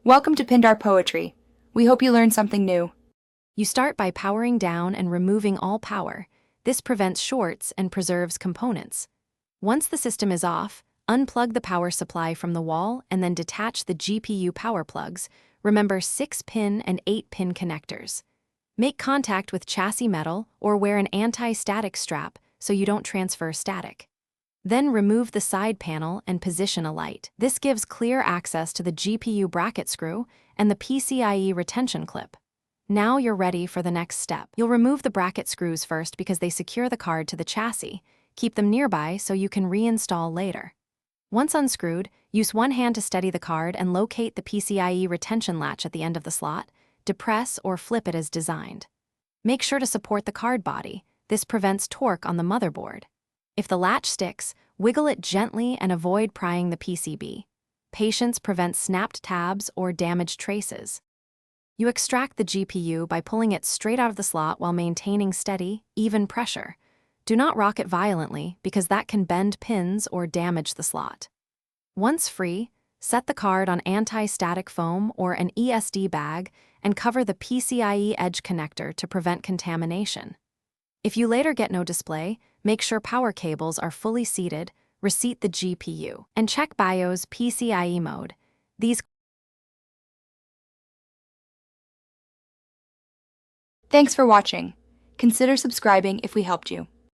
Welcome to Pindar Poetry. We hope you learned something new. You start by powering down and removing all power. This prevents shorts and preserves components. Once the system is off, unplug the power supply from the wall and then detach the GPU power plugs. Remember 6-pin and 8-pin connectors. Make contact with chassis metal or wear an anti-static strap so you don't transfer static. Then remove the side panel and position a light. This gives clear access to the GPU bracket screw and the PCIe retention clip. Now you're ready for the next step. You'll remove the bracket screws first because they secure the card to the chassis. Keep them nearby so you can reinstall later. Once unscrewed, use one hand to steady the card and locate the PCIe retention latch at the end of the slot. Depress or flip it as designed. Make sure to support the card body. This prevents torque on the motherboard. If the latch sticks, wiggle it gently and avoid prying the PCB. Patience prevents snapped tabs or damaged traces. You extract the GPU by pulling it straight out of the slot while maintaining steady, even pressure. Do not rock it violently because that can bend pins or damage the slot. Once free, set the card on anti-static foam or an ESD bag and cover the PCIe edge connector to prevent contamination. If you later get no display, make sure power cables are fully seated, reseat the GPU, and check BIOS PCIe mode. Thanks for watching. Consider subscribing if we helped you.